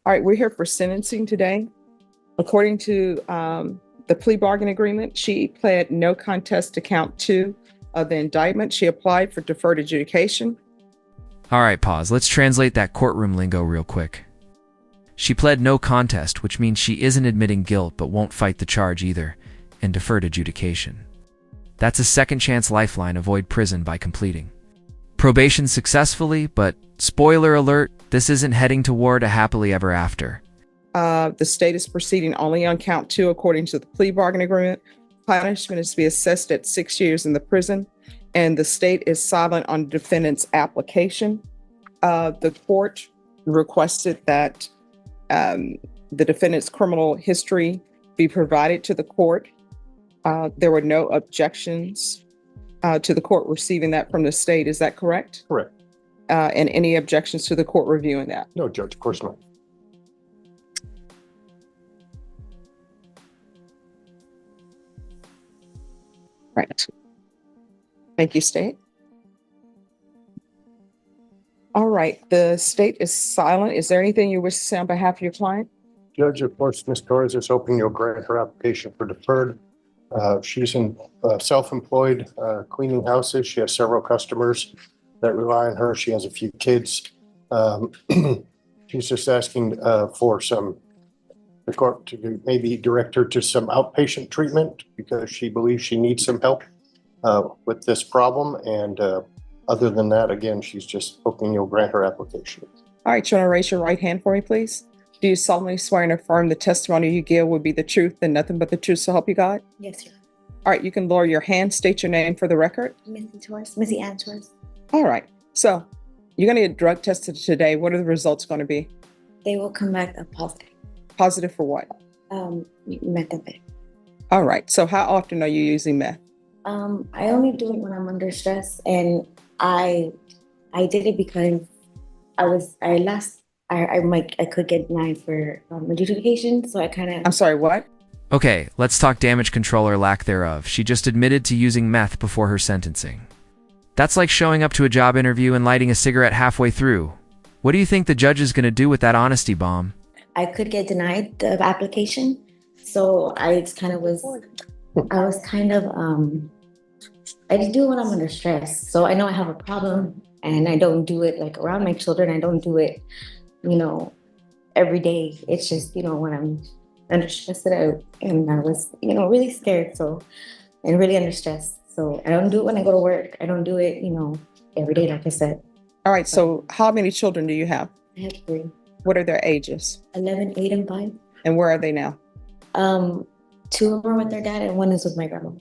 All right, we're here for sentencing today. According to the plea bargain agreement, she pled no contest to count 2 of the indictment. She applied for deferred adjudication. All right, pause. Let's translate that courtroom lingo real quick. She pled no contest, which means she isn't admitting guilt but won't fight the charge either, and deferred adjudication. That's a second chance lifeline. Avoid prison by completing probation successfully, but spoiler alert, this isn't heading toward a happily ever after. The state is proceeding only on count 2 according to the plea bargain agreement. Punishment is to be assessed at 6 years in the prison, and the state is silent on the defendant's application. The court requested that the defendant's criminal history be provided to the court. There were no objections to the court receiving that from the state. Is that correct? Correct. And any objections to the court reviewing that? No, Judge, of course not. Right. Thank you, state. All right, the state is silent. Is there anything you wish to say on behalf of your client? Judge, of course, Ms. Torres is hoping you'll grant her application for deferred. She's in self-employed cleaning houses. She has several customers that rely on her. She has a few kids. She's just asking for the court to maybe direct her to some outpatient treatment because she believes she needs some help with this problem. And other than that, again, she's just hoping you'll grant her application. All right, you want to raise your right hand for me, please? Do you solemnly swear and affirm the testimony you give will be the truth and nothing but the truth, so help you God? Yes, sir. All right, you can lower your hand, state your name for the record. Missy Ann Torres. All right, so you're going to get drug tested today. What are the results going to be? They will come back positive. Positive for what? Methamphetamine. All right, so how often are you using meth? I only do it when I'm under stress, and I did it because I could get denied for adjudication, so I kind of. I'm sorry, what? Okay, let's talk damage control or lack thereof. She just admitted to using meth before her sentencing. That's like showing up to a job interview and lighting a cigarette halfway through. What do you think the judge is going to do with that honesty bomb? I could get denied the application, so I just do it when I'm under stress. So I know I have a problem, and I don't do it like around my children. I don't do it, every day. It's just, when I'm under stress and I was, really scared. And really under stress. So I don't do it when I go to work. I don't do it, every day, like I said. All right, so how many children do you have? I have 3. What are their ages? 11, 8, and 5. And where are they now? 2 of them are with their dad and 1 is with my grandma.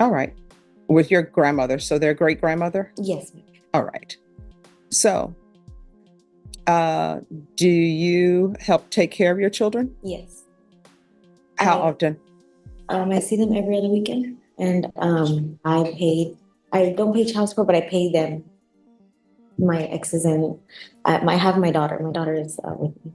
All right. With your grandmother. So their great grandmother? Yes. All right. So, do you help take care of your children? Yes. How often? I see them every other weekend, and I don't pay child support, but I pay them. My exes and I have my daughter. My daughter is with me.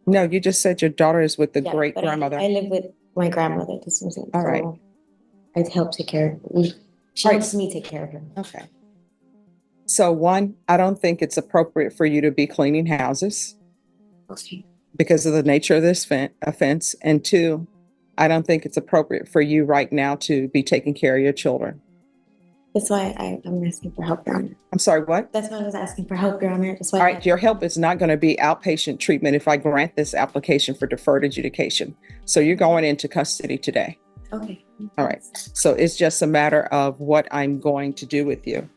No, you just said your daughter is with the great grandmother. I live with my grandmother. All right. I help take care of her. She helps me take care of her. Okay. So 1, I don't think it's appropriate for you to be cleaning houses because of the nature of this offense. And 2, I don't think it's appropriate for you right now to be taking care of your children. That's why I'm asking for help, Your Honor. I'm sorry, what? That's why I was asking for help, Your Honor. All right, your help is not going to be outpatient treatment if I grant this application for deferred adjudication. So you're going into custody today. Okay. All right. So it's just a matter of what I'm going to do with you.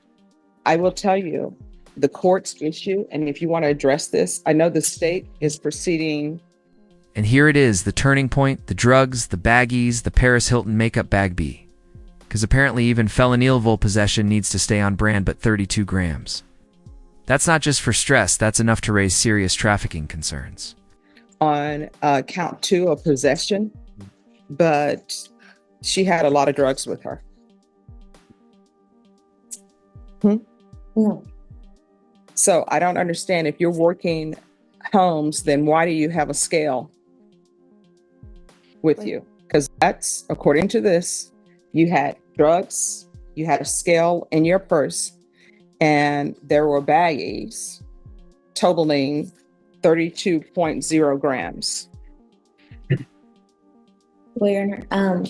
I will tell you the court's issue, and if you want to address this, I know the state is proceeding. And here it is, the turning point, the drugs, the baggies, the Paris Hilton makeup bag B. Because apparently even felonylville possession needs to stay on brand, but 32 grams. That's not just for stress, that's enough to raise serious trafficking concerns. On count 2 of possession, but she had a lot of drugs with her. No. So I don't understand. If you're working homes, then why do you have a scale with you? Because that's, according to this, you had drugs, you had a scale in your purse, and there were baggies totaling 32.0 grams. Well, Your Honor,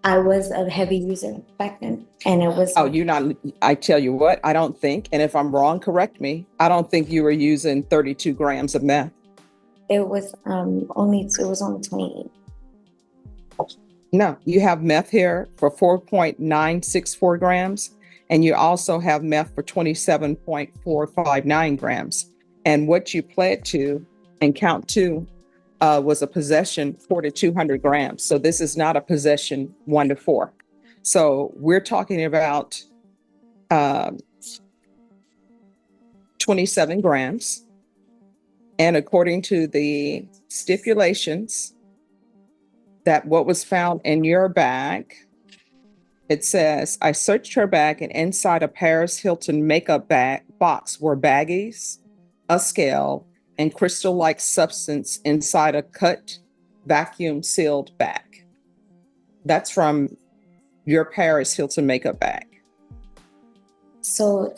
I was a heavy user back then, and it was. Oh, you're not, I tell you what, I don't think, and if I'm wrong, correct me. I don't think you were using 32 grams of meth. It was only 28. No, you have meth here for 4.964 grams, and you also have meth for 27.459 grams. And what you pled to in count two was a possession 4 to 200 grams. So this is not a possession 1 to 4. So we're talking about 27 grams. And according to the stipulations, that what was found in your bag, it says, I searched her bag and inside a Paris Hilton makeup bag box were baggies, a scale, and crystal-like substance inside a cut vacuum sealed bag. That's from your Paris Hilton makeup bag. So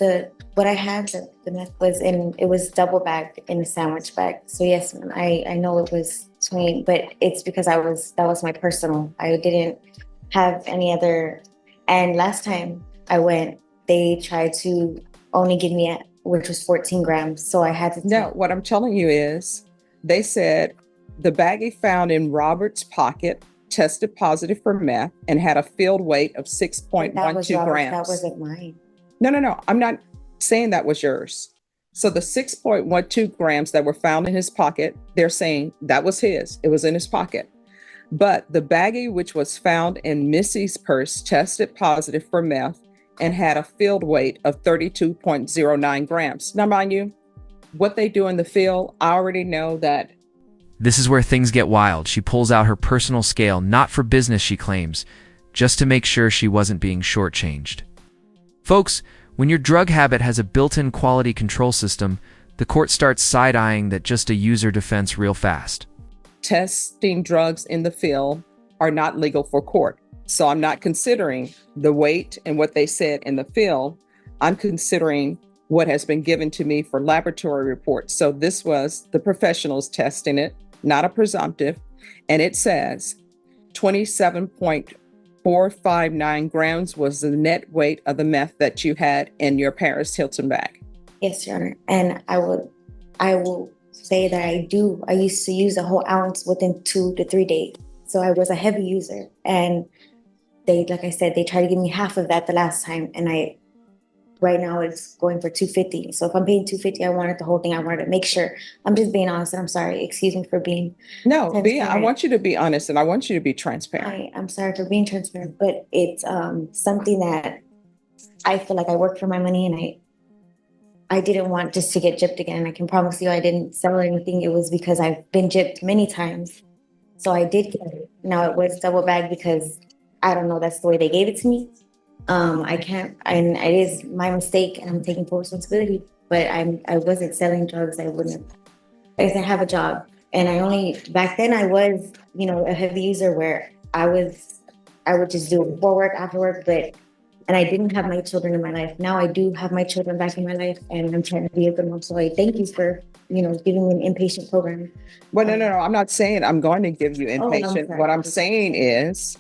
what I had, the meth was it was double bagged in a sandwich bag. So yes, ma'am, I know it was 20, but it's because that was my personal. I didn't have any other. And last time I went, they tried to only give me which was 14 grams. So I had to. No, what I'm telling you is they said the baggie found in Robert's pocket tested positive for meth and had a field weight of 6.12 grams. That wasn't mine. No. I'm not saying that was yours. So the 6.12 grams that were found in his pocket, they're saying that was his. It was in his pocket. But the baggie, which was found in Missy's purse, tested positive for meth and had a field weight of 32.09 grams. Now, mind you, what they do in the field, I already know that. This is where things get wild. She pulls out her personal scale, not for business, she claims, just to make sure she wasn't being shortchanged. Folks, when your drug habit has a built-in quality control system, the court starts side-eyeing that just a user defense real fast. Testing drugs in the field are not legal for court. So I'm not considering the weight and what they said in the field. I'm considering what has been given to me for laboratory reports. So this was the professionals testing it, not a presumptive. And it says 27.459 grams was the net weight of the meth that you had in your Paris Hilton bag. Yes, Your Honor. And I will say that I used to use a whole ounce within 2 to 3 days. So I was a heavy user. And like I said, they tried to give me half of that the last time. And right now it's going for $250. So if I'm paying $250, I wanted the whole thing. I wanted to make sure. I'm just being honest, and I'm sorry. Excuse me for being. No, I want you to be honest, and I want you to be transparent. I'm sorry for being transparent, but it's something that I feel like I worked for my money, and I didn't want just to get gypped again. I can promise you I didn't sell anything. It was because I've been gypped many times. So I did get it. Now it was double bagged because I don't know, that's the way they gave it to me. I can't, and it is my mistake, and I'm taking full responsibility, but I wasn't selling drugs. I wouldn't, I guess I have a job. And back then I was, a heavy user where I would just do it before work, after work, and I didn't have my children in my life. Now I do have my children back in my life, and I'm trying to be a good mom. So I thank you for, giving me an inpatient program. Well, no. I'm not saying I'm going to give you inpatient. No, what I'm saying is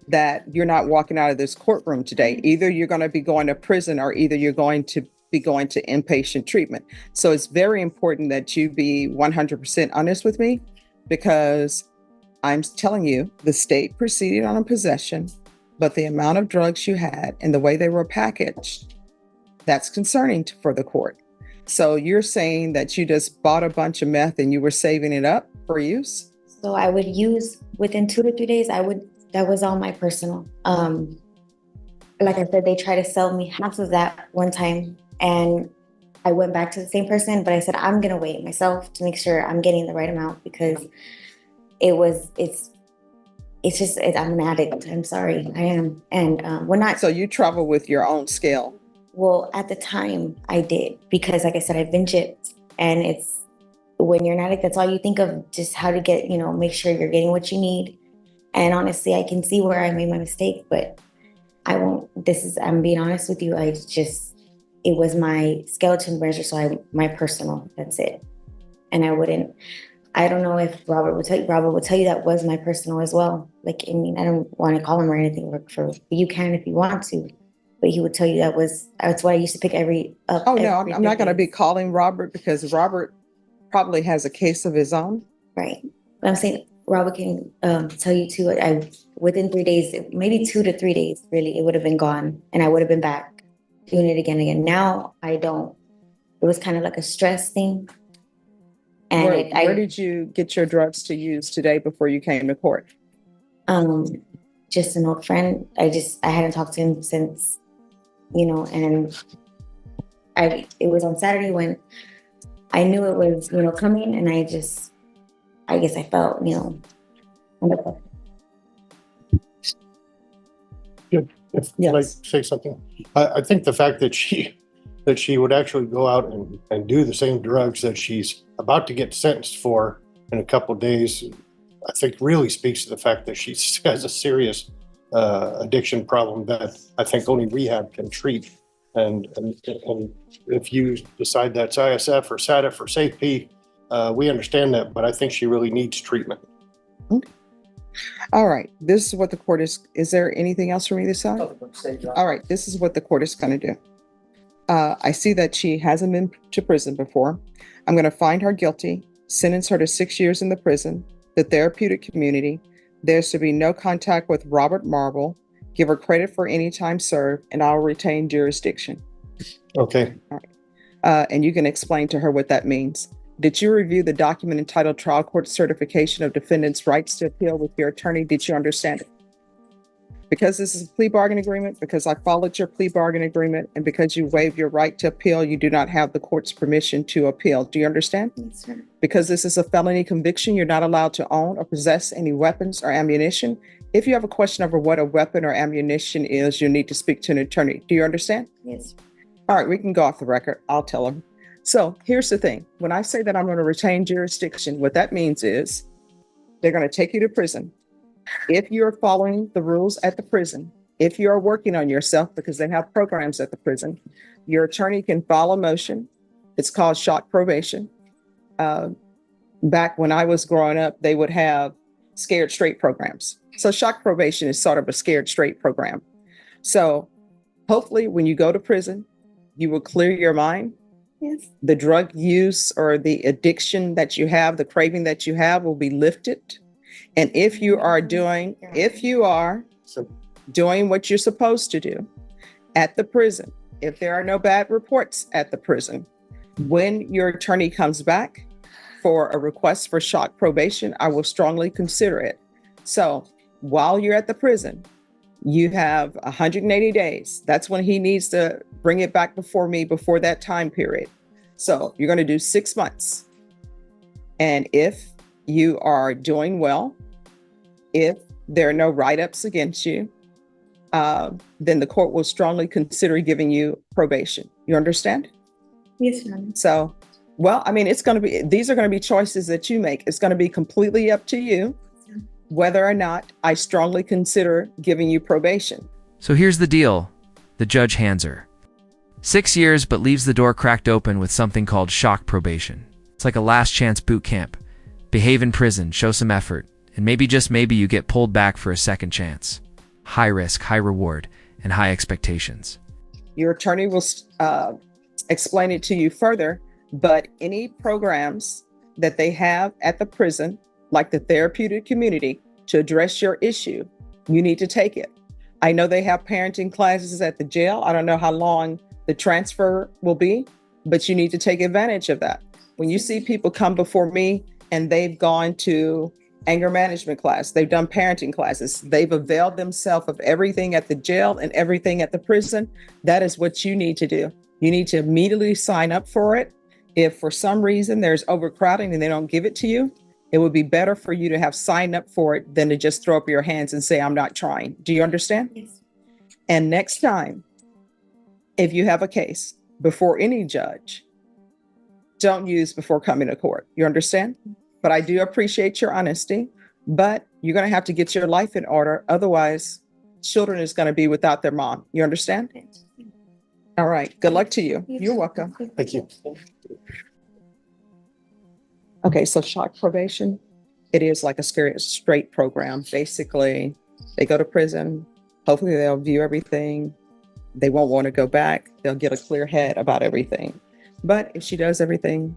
that you're not walking out of this courtroom today. Either you're going to be going to prison, or either you're going to be going to inpatient treatment. So it's very important that you be 100% honest with me, because I'm telling you, the state proceeded on a possession, but the amount of drugs you had and the way they were packaged, that's concerning for the court. So you're saying that you just bought a bunch of meth and you were saving it up for use? So I would use within 2 to 3 days. That was all my personal. Like I said, they tried to sell me half of that one time, and I went back to the same person, but I said, I'm going to weigh it myself to make sure I'm getting the right amount, because it's just, I'm an addict. I'm sorry, I am. And we're not. So you travel with your own scale? Well, at the time I did, because like I said, I've been gypped, and it's, when you're an addict, that's all you think of, just how to get, make sure you're getting what you need. And honestly, I can see where I made my mistake, but I'm being honest with you. It was my skeleton measure. So my personal, that's it. and I don't know if Robert would tell you that was my personal as well. Like, I mean, I don't want to call him or anything you can if you want to, but he would tell you that's why I used to pick Oh, no, I'm not going to be days. calling Robert because Robert probably has a case of his own. Right. But I'm saying Robert can tell you too, within 3 days, maybe 2 to 3 days, really, it would have been gone and I would have been back doing it again and again. Now I don't. It was kind of like a stress thing. And Where did you get your drugs to use today before you came to court? Just an old friend. I hadn't talked to him since, and it was on Saturday when I knew it was, coming, and I guess I felt, under pressure. If Yes. I'd like to say something, I think the fact that she would actually go out and do the same drugs that she's about to get sentenced for in a couple of days, I think really speaks to the fact that she has a serious addiction problem that I think only rehab can treat. And if you decide that's ISF or SATF or SAFE, we understand that, but I think she really needs treatment. Okay. All right. This is what the court is there anything else from either side? All right. This is what the court is going to do. I see that she hasn't been to prison before. I'm going to find her guilty, sentence her to 6 years in the prison, the therapeutic community. There's to be no contact with Robert Marble. Give her credit for any time served, and I'll retain jurisdiction. Okay. All right. And you can explain to her what that means. Did you review the document entitled Trial Court Certification of Defendant's Rights to Appeal with your attorney? Did you understand it? Because this is a plea bargain agreement, because I followed your plea bargain agreement, and because you waived your right to appeal, you do not have the court's permission to appeal. Do you understand? Yes, sir. Because this is a felony conviction, you're not allowed to own or possess any weapons or ammunition. If you have a question over what a weapon or ammunition is, you need to speak to an attorney. Do you understand? Yes. All right, we can go off the record. I'll tell them. So here's the thing. When I say that I'm going to retain jurisdiction, what that means is they're going to take you to prison. If you're following the rules at the prison, if you're working on yourself, because they have programs at the prison, your attorney can file a motion. It's called shock probation. Back when I was growing up, they would have scared straight programs. So shock probation is sort of a scared straight program. So hopefully when you go to prison, you will clear your mind. Yes. The drug use or the addiction that you have, the craving that you have will be lifted. And if you are doing what you're supposed to do at the prison, if there are no bad reports at the prison, when your attorney comes back for a request for shock probation, I will strongly consider it. So while you're at the prison, you have 180 days. That's when he needs to bring it back before me before that time period. So you're going to do 6 months. And if you are doing well, if there are no write-ups against you, then the court will strongly consider giving you probation. You understand? Yes, ma'am. So, well, I mean, these are going to be choices that you make. It's going to be completely up to you whether or not I strongly consider giving you probation. So here's the deal. The judge hands her 6 years, but leaves the door cracked open with something called shock probation. It's like a last chance boot camp. Behave in prison, show some effort, and maybe, just maybe, you get pulled back for a second chance. High risk, high reward, and high expectations. Your attorney will explain it to you further, but any programs that they have at the prison, like the therapeutic community, to address your issue, you need to take it. I know they have parenting classes at the jail. I don't know how long the transfer will be, but you need to take advantage of that. When you see people come before me and they've gone to anger management class, they've done parenting classes, they've availed themselves of everything at the jail and everything at the prison, that is what you need to do. You need to immediately sign up for it. If for some reason there's overcrowding and they don't give it to you, it would be better for you to have signed up for it than to just throw up your hands and say, I'm not trying. Do you understand? Yes. And next time, if you have a case before any judge, don't use before coming to court. You understand? But I do appreciate your honesty, but you're going to have to get your life in order. Otherwise, children is going to be without their mom. You understand? Yes. All right. Good luck to you. Yes. You're welcome. Thank you. Okay, so shock probation, it is like a straight program. Basically, they go to prison. Hopefully, they'll view everything. They won't want to go back. They'll get a clear head about everything. But if she does everything,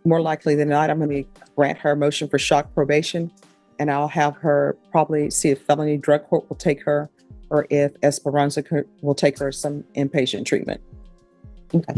more likely than not, I'm going to grant her a motion for shock probation, and I'll have her probably see if felony drug court will take her, or if Esperanza will take her some inpatient treatment. Okay.